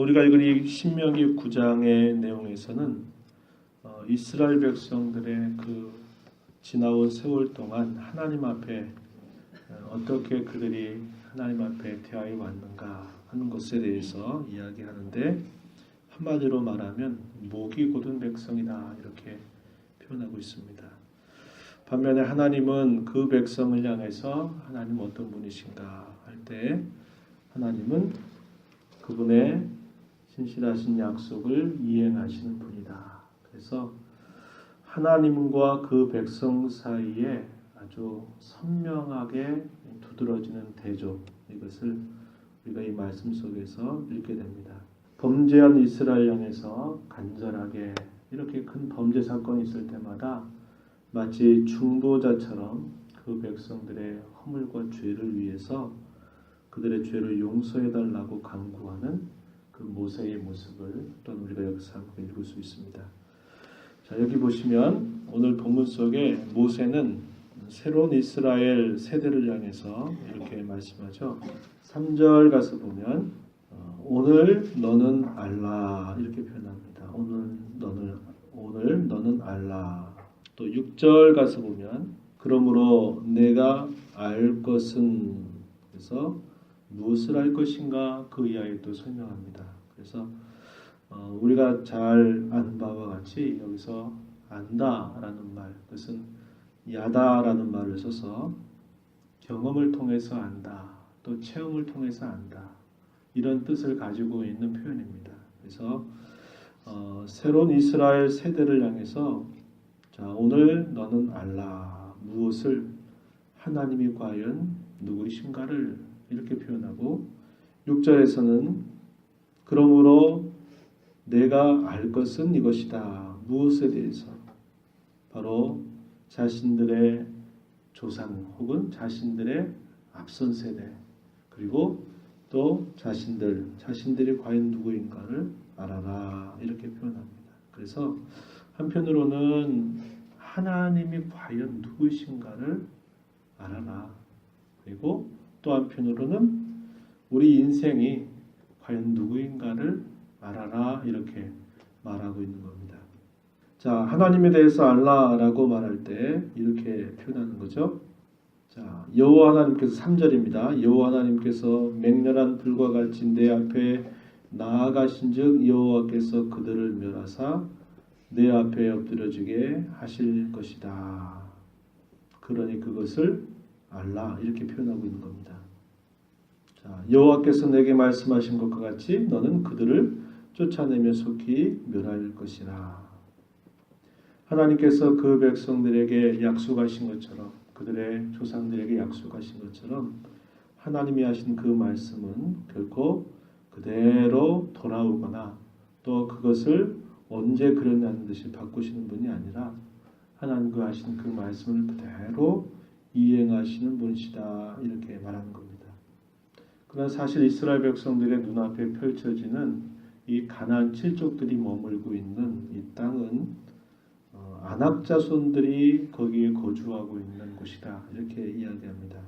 우리가 읽은 이 신명기 9장의 내용에서는 이스라엘 백성들의 그 지나온 세월 동안 하나님 앞에 어떻게 그들이 하나님 앞에 대하여 왔는가 하는 것에 대해서 이야기하는데, 한마디로 말하면 목이 곧은 백성이다 이렇게 표현하고 있습니다. 반면에 하나님은 그 백성을 향해서 하나님 어떤 분이신가 할 때 하나님은 그분의 신실하신 약속을 이행하시는 분이다. 그래서 하나님과 그 백성 사이에 아주 선명하게 두드러지는 대조, 이것을 우리가 이 말씀 속에서 읽게 됩니다. 범죄한 이스라엘 향해서 간절하게 이렇게 큰 범죄 사건이 있을 때마다 마치 중보자처럼 그 백성들의 허물과 죄를 위해서 그들의 죄를 용서해달라고 간구하는 그 모세의 모습을 또한 우리가 여기서 읽을 수 있습니다. 자, 여기 보시면 오늘 본문 속에 모세는 새로운 이스라엘 세대를 향해서 이렇게 말씀하죠. 3절 가서 보면 오늘 너는 알라 이렇게 표현합니다. 오늘 너는 알라. 또 6절 가서 보면 그러므로 내가 알 것은, 그래서 무엇을 알 것인가 그 이하에 또 설명합니다. 그래서 우리가 잘 아는 바와 같이 여기서 안다라는 말, 그것은 야다라는 말을 써서 경험을 통해서 안다, 또 체험을 통해서 안다, 이런 뜻을 가지고 있는 표현입니다. 그래서 새로운 이스라엘 세대를 향해서 자, 오늘 너는 알라, 무엇을, 하나님이 과연 누구이신가를 이렇게 표현하고, 6절에서는 그러므로 내가 알 것은 이것이다. 무엇에 대해서? 바로 자신들의 조상 혹은 자신들의 앞선 세대, 그리고 또 자신들이 과연 누구인가를 알아라 이렇게 표현합니다. 그래서 한편으로는 하나님이 과연 누구이신가를 알아라, 그리고 또 한편으로는 우리 인생이 과연 누구인가를 알아라 이렇게 말하고 있는 겁니다. 자, 하나님에 대해서 알라라고 말할 때 이렇게 표현하는 거죠. 자, 여호와 하나님께서 3절입니다. 여호와 하나님께서 맹렬한 불과 같이 내 앞에 나아가신즉 여호와께서 그들을 멸하사 내 앞에 엎드려지게 하실 것이다. 그러니 그것을 알라 이렇게 표현하고 있는 겁니다. 자, 여호와께서 내게 말씀하신 것과 같이 너는 그들을 쫓아내며 속히 멸할 것이라. 하나님께서 그 백성들에게 약속하신 것처럼, 그들의 조상들에게 약속하신 것처럼 하나님이 하신 그 말씀은 결코 그대로 돌아오거나 또 그것을 언제 그랬냐는 듯이 바꾸시는 분이 아니라 하나님과 하신 그 말씀을 그대로 이행하시는 분이시다 이렇게 말하는 겁니다. 그러나 사실 이스라엘 백성들의 눈앞에 펼쳐지는 이 가나안 칠족들이 머물고 있는 이 땅은 아낙 자손들이 거기에 거주하고 있는 곳이다 이렇게 이야기합니다.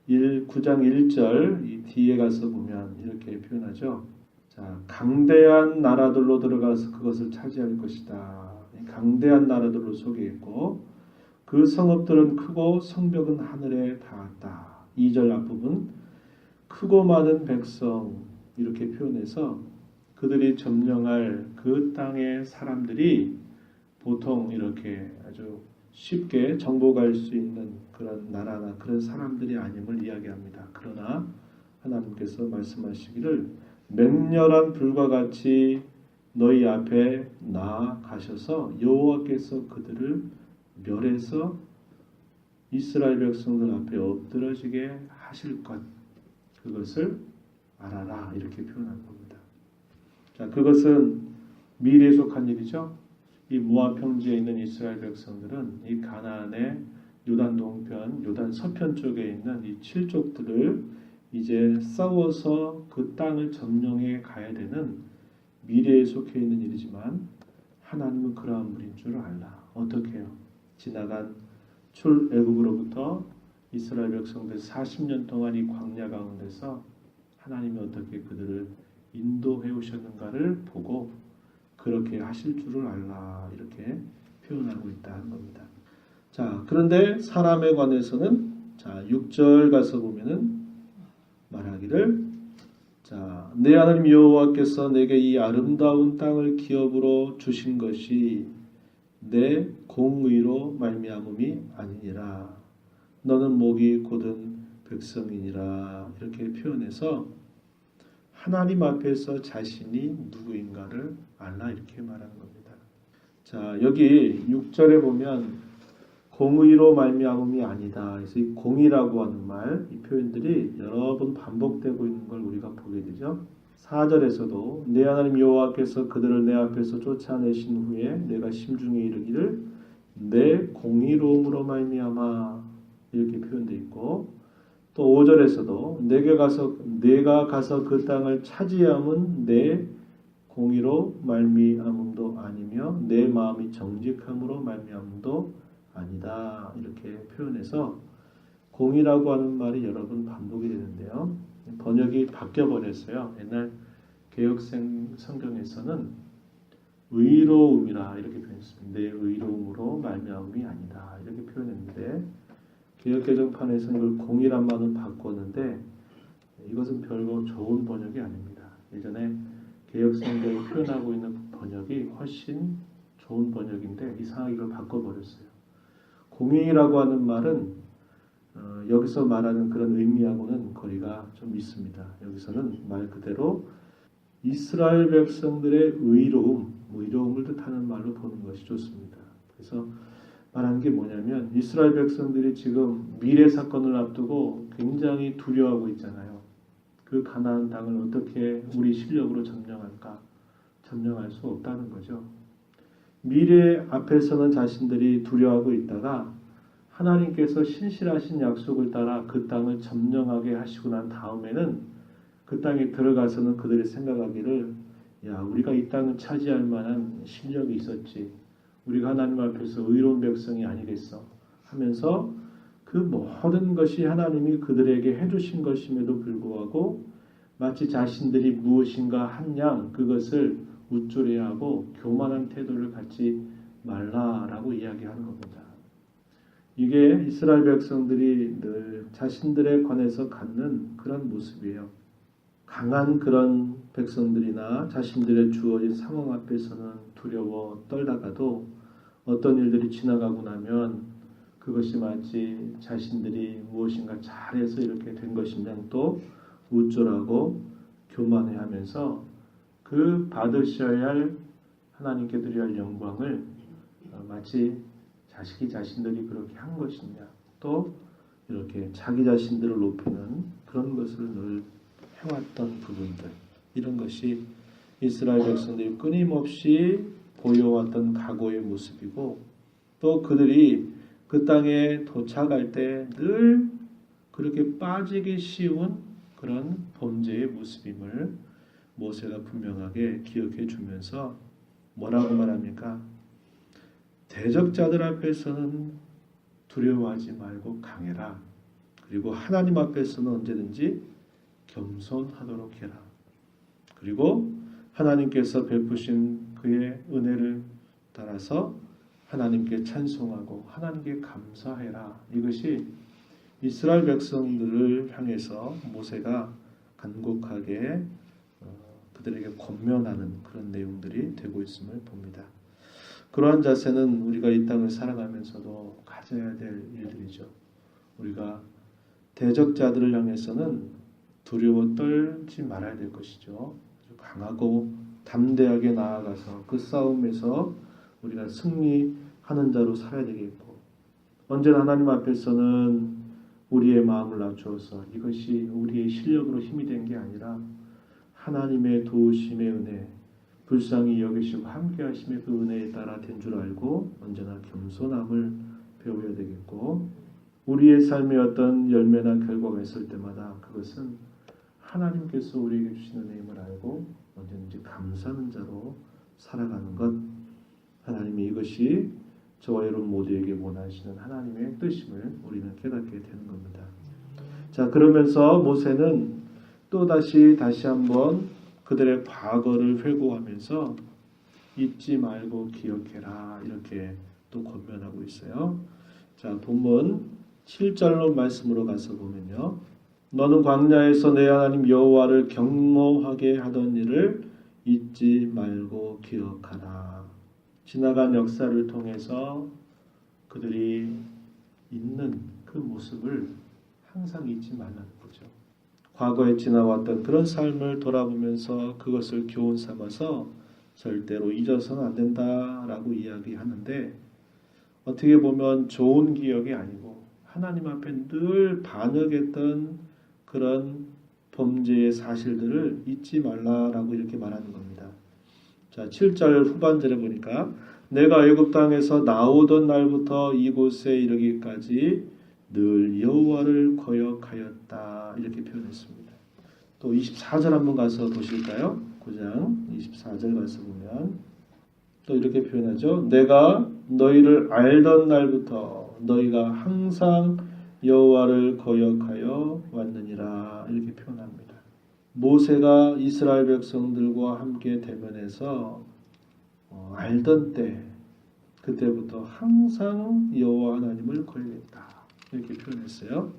9장 1절 이 뒤에 가서 보면 이렇게 표현하죠. 자, 강대한 나라들로 들어가서 그것을 차지할 것이다. 강대한 나라들로 속에 있고 그 성읍들은 크고 성벽은 하늘에 닿았다. 2절 앞부분 크고 많은 백성 이렇게 표현해서 그들이 점령할 그 땅의 사람들이 보통 이렇게 아주 쉽게 정복할 수 있는 그런 나라나 그런 사람들이 아님을 이야기합니다. 그러나 하나님께서 말씀하시기를 맹렬한 불과 같이 너희 앞에 나아가셔서 여호와께서 그들을 멸해서 이스라엘 백성들 앞에 엎드러지게 하실 것, 그것을 알아라 이렇게 표현한 겁니다. 자, 그것은 미래에 속한 일이죠. 이 모압 평지에 있는 이스라엘 백성들은 이 가나안의 요단 동편, 요단 서편 쪽에 있는 이 칠족들을 이제 싸워서 그 땅을 점령해 가야 되는 미래에 속해 있는 일이지만 하나님은 그러한 분인 줄 알라. 어떻게 해요? 지나간 출애굽으로부터 이스라엘 백성들 40년 동안 이 광야 가운데서 하나님이 어떻게 그들을 약속해 오셨는가를 보고 그렇게 하실 줄을 알라 이렇게 표현하고 있다 하는 겁니다. 자, 그런데 사람에 관해서는 자 6절 가서 보면은 말하기를 자, 내 하나님 여호와께서 내게 이 아름다운 땅을 기업으로 주신 것이 내 공의로 말미암음이 아니니라. 너는 목이 곧은 백성이니라. 이렇게 표현해서 하나님 앞에서 자신이 누구인가를 알라 이렇게 말하는 겁니다. 자, 여기 6절에 보면 공의로 말미암음이 아니다. 그래서 이 공의라고 하는 말, 이 표현들이 여러 번 반복되고 있는 걸 우리가 보게 되죠. 4절에서도 내 하나님 여호와께서 그들을 내 앞에서 쫓아내신 후에 내가 심중에 이르기를 내 공의로움으로 말미암아 이렇게 표현되어 있고 또 5절에서도 내가 가서 그 땅을 차지함은 내 공의로 말미암음도 아니며 내 마음이 정직함으로 말미암음도 아니다 이렇게 표현해서 공의라고 하는 말이 여러 번 반복이 되는데요. 번역이 바뀌어 버렸어요. 옛날 개역생 성경에서는 의로움이라 이렇게 표현했습니다. 내 의로움으로 말미암음이 아니다 이렇게 표현했는데 개역개정판에서는 이걸 공의란 말은 바꿨는데 이것은 별로 좋은 번역이 아닙니다. 예전에 개역성경이 표현하고 있는 번역이 훨씬 좋은 번역인데 이상하게 이걸 바꿔버렸어요. 공의라고 하는 말은 여기서 말하는 그런 의미하고는 거리가 좀 있습니다. 여기서는 말 그대로 이스라엘 백성들의 의로움을 뜻하는 말로 보는 것이 좋습니다. 그래서 말하는 게 뭐냐면 이스라엘 백성들이 지금 미래 사건을 앞두고 굉장히 두려워하고 있잖아요. 그 가나안 땅을 어떻게 우리 실력으로 점령할까? 점령할 수 없다는 거죠. 미래 앞에서는 자신들이 두려워하고 있다가 하나님께서 신실하신 약속을 따라 그 땅을 점령하게 하시고 난 다음에는 그 땅에 들어가서는 그들이 생각하기를 야 우리가 이 땅을 차지할 만한 실력이 있었지. 우리가 하나님 앞에서 의로운 백성이 아니겠어 하면서 그 모든 것이 하나님이 그들에게 해주신 것임에도 불구하고 마치 자신들이 무엇인가 한 양 그것을 우쭐해하고 교만한 태도를 갖지 말라라고 이야기하는 겁니다. 이게 이스라엘 백성들이 늘 자신들에 관해서 갖는 그런 모습이에요. 강한 그런 백성들이나 자신들의 주어진 상황 앞에서는 두려워 떨다가도 어떤 일들이 지나가고 나면 그것이 마치 자신들이 무엇인가 잘해서 이렇게 된 것이면 또 우쭐하고 교만해하면서 그 받으셔야 할 하나님께 드려야 할 영광을 마치 자식이 자신들이 그렇게 한 것이냐 또 이렇게 자기 자신들을 높이는 그런 것을 늘 해왔던 부분들 이런 것이 이스라엘 백성들이 끊임없이 보여왔던 각오의 모습이고 또 그들이 그 땅에 도착할 때 늘 그렇게 빠지기 쉬운 그런 범죄의 모습임을 모세가 분명하게 기억해 주면서 뭐라고 말합니까? 대적자들 앞에서는 두려워하지 말고 강해라. 그리고 하나님 앞에서는 언제든지 겸손하도록 해라. 그리고 하나님께서 베푸신 그의 은혜를 따라서 하나님께 찬송하고 하나님께 감사해라. 이것이 이스라엘 백성들을 향해서 모세가 간곡하게 그들에게 권면하는 그런 내용들이 되고 있음을 봅니다. 그러한 자세는 우리가 이 땅을 살아가면서도 가져야 될 일들이죠. 우리가 대적자들을 향해서는 두려워 떨지 말아야 될 것이죠. 강하고 담대하게 나아가서 그 싸움에서 우리가 승리하는 자로 살아야 되겠고 언제나 하나님 앞에서는 우리의 마음을 낮추어서 이것이 우리의 실력으로 힘이 된 게 아니라 하나님의 도우심의 은혜 불쌍히 여기시고 함께 하심의 그 은혜에 따라 된 줄 알고 언제나 겸손함을 배워야 되겠고 우리의 삶에 어떤 열매나 결과가 있을 때마다 그것은 하나님께서 우리에게 주신 은혜임을 알고 언제든지 감사하는 자로 살아가는 것 하나님이 이것이 저와 여러분 모두에게 원하시는 하나님의 뜻임을 우리는 깨닫게 되는 겁니다. 자 그러면서 모세는 다시 한번 그들의 과거를 회고하면서 잊지 말고 기억해라 이렇게 또 권면하고 있어요. 자, 본문 7절로 말씀으로 가서 보면요. 너는 광야에서 내 하나님 여호와를 경노하게 하던 일을 잊지 말고 기억하라. 지나간 역사를 통해서 그들이 있는 그 모습을 항상 잊지 말라는 거죠. 과거에 지나왔던 그런 삶을 돌아보면서 그것을 교훈 삼아서 절대로 잊어서는 안 된다라고 이야기하는데, 어떻게 보면 좋은 기억이 아니고 하나님 앞에 늘 반역했던 그런 범죄의 사실들을 잊지 말라라고 이렇게 말하는 겁니다. 자, 7절 후반절에 보니까 내가 애굽 땅에서 나오던 날부터 이곳에 이르기까지 늘 여호와를 거역하였다 이렇게 표현했습니다. 또 24절 한번 가서 보실까요? 9장 24절 가서 보면 또 이렇게 표현하죠. 내가 너희를 알던 날부터 너희가 항상 여호와를 거역하여 왔느니라 이렇게 표현합니다. 모세가 이스라엘 백성들과 함께 대면해서 알던 때 그때부터 항상 여호와 하나님을 거역했다 이렇게 표현했어요.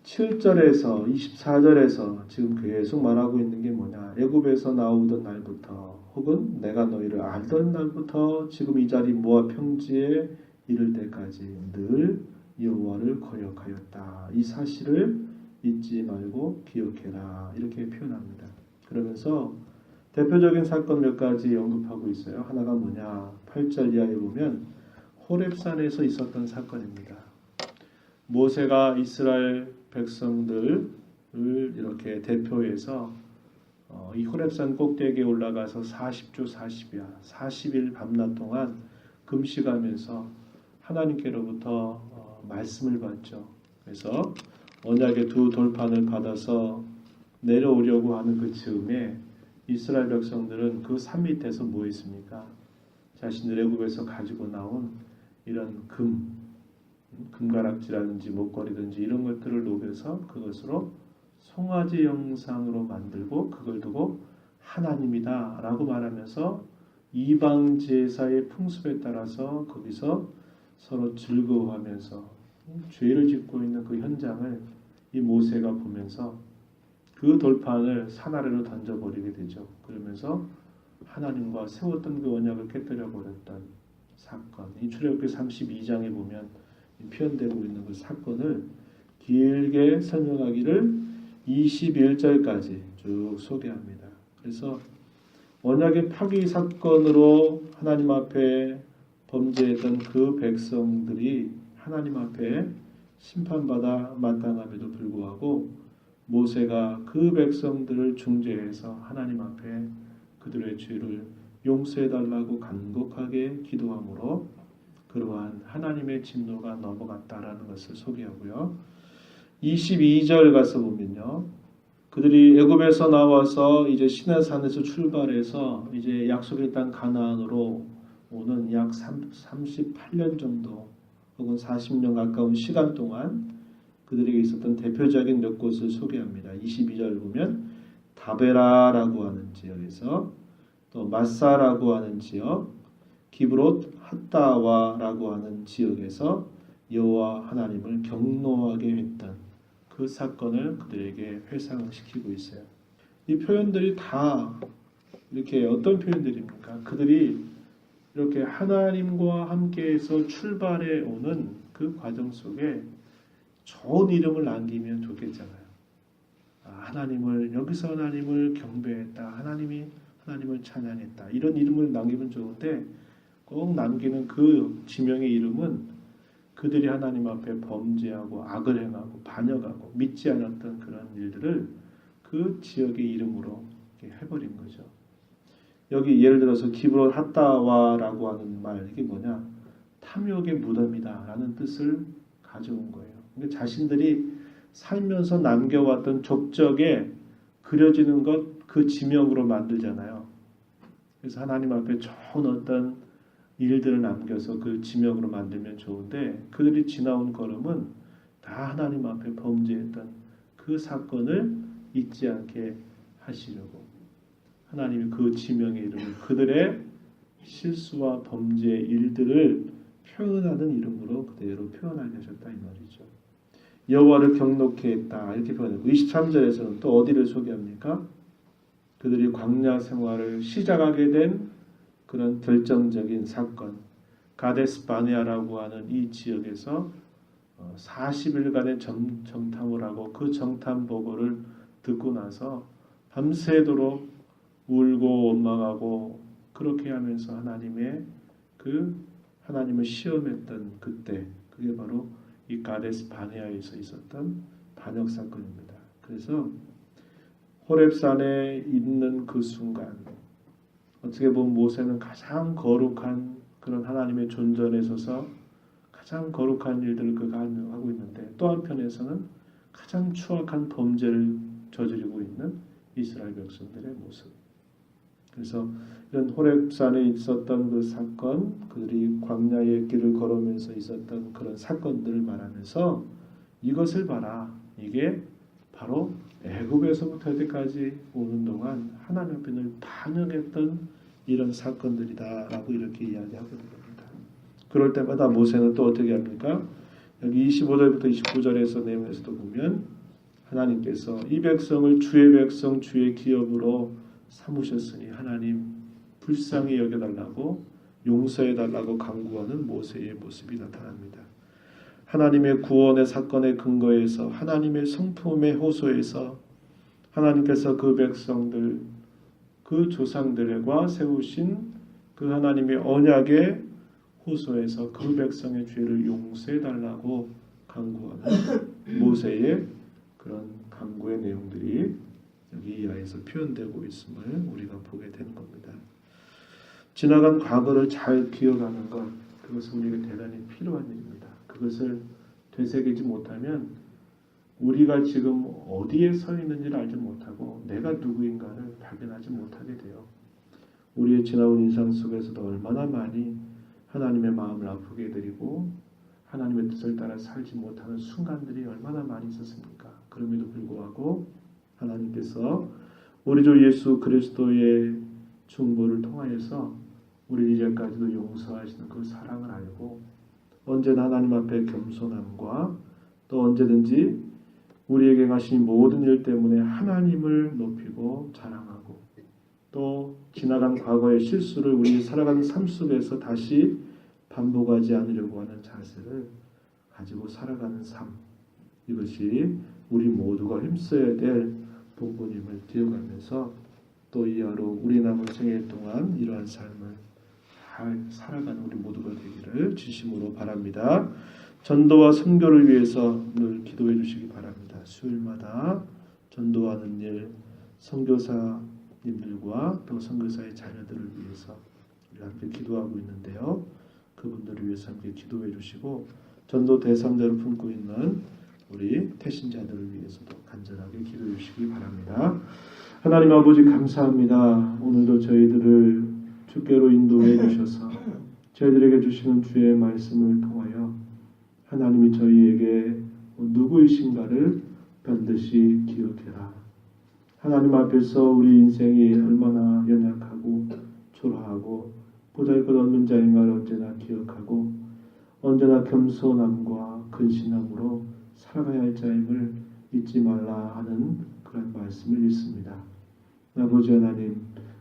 7절에서 24절에서 지금 계속 말하고 있는 게 뭐냐, 애굽에서 나오던 날부터 혹은 내가 너희를 알던 날부터 지금 이 자리 모압 평지에 이를 때까지 늘 여호와를 거역하였다. 이 사실을 잊지 말고 기억해라 이렇게 표현합니다. 그러면서 대표적인 사건 몇 가지 언급하고 있어요. 하나가 뭐냐, 8절 이하에 보면 호렙산에서 있었던 사건입니다. 모세가 이스라엘 백성들을 이렇게 대표해서 이 호렙산 꼭대기에 올라가서 40주 40야 40일 밤낮 동안 금식하면서 하나님께로부터 말씀을 받죠. 그래서 언약의 두 돌판을 받아서 내려오려고 하는 그 즈음에 이스라엘 백성들은 그 산 밑에서 뭐 했습니까? 자신들 애굽에서 가지고 나온 이런 금가락지라든지 목걸이든지 이런 것들을 녹여서 그것으로 송아지 형상으로 만들고 그걸 두고 하나님이다 라고 말하면서 이방 제사의 풍습에 따라서 거기서 서로 즐거워하면서 죄를 짓고 있는 그 현장을 이 모세가 보면서 그 돌판을 산 아래로 던져버리게 되죠. 그러면서 하나님과 세웠던 그 언약을 깨뜨려 버렸던 사건, 이 출애굽기 32장에 보면 표현되고 있는 그 사건을 길게 설명하기를 21절까지 쭉 소개합니다. 그래서 언약의 파기 사건으로 하나님 앞에 범죄했던 그 백성들이 하나님 앞에 심판받아 마땅함에도 불구하고 모세가 그 백성들을 중재해서 하나님 앞에 그들의 죄를 용서해달라고 간곡하게 기도함으로 그러한 하나님의 진노가 넘어갔다라는 것을 소개하고요. 22절 가서 보면요. 그들이 애굽에서 나와서 이제 시내산에서 출발해서 이제 약속의 땅 가나안으로 오는 약 38년 정도 혹은 40년 가까운 시간 동안 그들에게 있었던 대표적인 몇 곳을 소개합니다. 22절 보면 다베라라고 하는 지역에서 또 마사라고 하는 지역, 기브롯 핫다와라고 하는 지역에서 여호와 하나님을 경노하게 했던 그 사건을 그들에게 회상시키고 있어요. 이 표현들이 다 이렇게 어떤 표현들입니까? 그들이 이렇게 하나님과 함께해서 출발해 오는 그 과정 속에 좋은 이름을 남기면 좋겠잖아요. 하나님을 여기서 하나님을 경배했다. 하나님을 찬양했다. 이런 이름을 남기면 좋은데 꼭 남기는 그 지명의 이름은 그들이 하나님 앞에 범죄하고 악을 행하고 반역하고 믿지 않았던 그런 일들을 그 지역의 이름으로 해버린 거죠. 여기 예를 들어서 기브롯 핫다와라고 하는 말, 이게 뭐냐? 탐욕의 무덤이다라는 뜻을 가져온 거예요. 그러니까 자신들이 살면서 남겨왔던 족적에 그려지는 것 그 지명으로 만들잖아요. 그래서 하나님 앞에 좋은 어떤 일들을 남겨서 그 지명으로 만들면 좋은데 그들이 지나온 걸음은 다 하나님 앞에 범죄했던 그 사건을 잊지 않게 하시려고 하나님이 그 지명의 이름을 그들의 실수와 범죄 일들을 표현하는 이름으로 그대로 표현하게 하셨다 이 말이죠. 여호와를 경노케 했다 이렇게 표현하고 23절에서는 또 어디를 소개합니까? 그들이 광야 생활을 시작하게 된 그런 결정적인 사건 가데스 바네아라고 하는 이 지역에서 40일간의 정탐을 하고 그 정탐 보고를 듣고 나서 밤새도록 울고 원망하고 그렇게 하면서 하나님을 시험했던 그때 그게 바로 이 가데스 바네아에서 있었던 반역 사건입니다. 그래서 호렙산에 있는 그 순간 어떻게 보면 모세는 가장 거룩한 그런 하나님의 존전에 서서 가장 거룩한 일들을 그가 하고 있는데 또 한편에서는 가장 추악한 범죄를 저지르고 있는 이스라엘 백성들의 모습. 그래서 이런 호렙산에 있었던 그 사건, 그들이 광야의 길을 걸으면서 있었던 그런 사건들을 말하면서 이것을 봐라. 이게 바로 애굽에서부터 여태까지 오는 동안 하나님 앞에 늘 반응했던 이런 사건들이다라고 이렇게 이야기하고 있는 겁니다. 그럴 때마다 모세는 또 어떻게 합니까? 여기 25절부터 29절에서 내용에서도 보면 하나님께서 이 백성을 주의 백성 주의 기업으로 삼으셨으니 하나님 불쌍히 여겨달라고 용서해달라고 간구하는 모세의 모습이 나타납니다. 하나님의 구원의 사건의 근거에서 하나님의 성품의 호소에서 하나님께서 그 백성들 그 조상들과 세우신 그 하나님의 언약의 호소에서 그 백성의 죄를 용서해달라고 간구하는 모세의 그런 간구의 내용들이 여기 이하에서 표현되고 있음을 우리가 보게 되는 겁니다. 지나간 과거를 잘 기억하는 것 그것은 우리에게 대단히 필요한 일입니다. 그것을 되새기지 못하면 우리가 지금 어디에 서 있는지를 알지 못하고 내가 누구인가를 발견하지 못하게 돼요. 우리의 지나온 인상 속에서도 얼마나 많이 하나님의 마음을 아프게 해드리고 하나님의 뜻을 따라 살지 못하는 순간들이 얼마나 많이 있었습니까? 그럼에도 불구하고 하나님께서 우리 주 예수 그리스도의 중보를 통하여서 우리 이제까지도 용서하시는 그 사랑을 알고 언제나 하나님 앞에 겸손함과 또 언제든지 우리에게 하신 모든 일 때문에 하나님을 높이고 자랑하고 또 지나간 과거의 실수를 우리 살아가는 삶 속에서 다시 반복하지 않으려고 하는 자세를 가지고 살아가는 삶 이것이 우리 모두가 힘써야 될 본분임을 기억하면서 또 이하로 우리 남은 생애 동안 이러한 삶을 잘 살아가는 우리 모두가 되기를 진심으로 바랍니다. 전도와 선교를 위해서 늘 기도해 주시기 바랍니다. 수요일마다 전도하는 일, 선교사님들과 또 선교사의 자녀들을 위해서 우리 함께 기도하고 있는데요. 그분들을 위해서 함께 기도해 주시고 전도 대상자를 품고 있는 우리 태신자들을 위해서도 간절하게 기도해 주시기 바랍니다. 하나님 아버지 감사합니다. 오늘도 저희들을 주께로 인도해 주셔서 저희들에게 주시는 주의 말씀을 통하여 하나님이 저희에게 누구이신가를 반드시 기억해라. 하나님 앞에서 우리 인생이 얼마나 연약하고 초라하고 보잘것없는 자인가를 언제나 기억하고 언제나 겸손함과 근신함으로 살아가야 할 자임을 잊지 말라 하는 그런 말씀을 읽습니다. 아버지 하나님,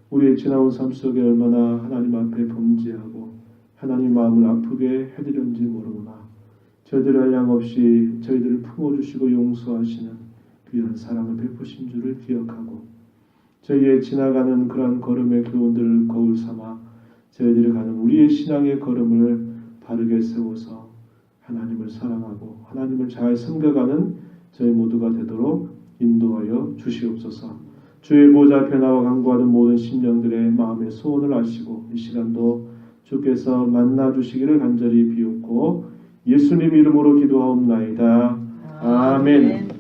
우리의 지나온 삶 속에 얼마나 하나님 앞에 범죄하고 하나님 마음을 아프게 해드렸는지 모르구나. 저희들을 한량없이 저희들을 품어주시고 용서하시는 귀한 사랑을 베푸신 줄을 기억하고 저희의 지나가는 그러한 걸음의 교훈들을 거울 삼아 저희들이 가는 우리의 신앙의 걸음을 바르게 세워서 하나님을 사랑하고 하나님을 잘 섬겨가는 저희 모두가 되도록 인도하여 주시옵소서. 주의 보좌 앞에 나와 간구하는 모든 심령들의 마음의 소원을 아시고 이 시간도 주께서 만나 주시기를 간절히 비옵고 예수님 이름으로 기도하옵나이다. 아멘.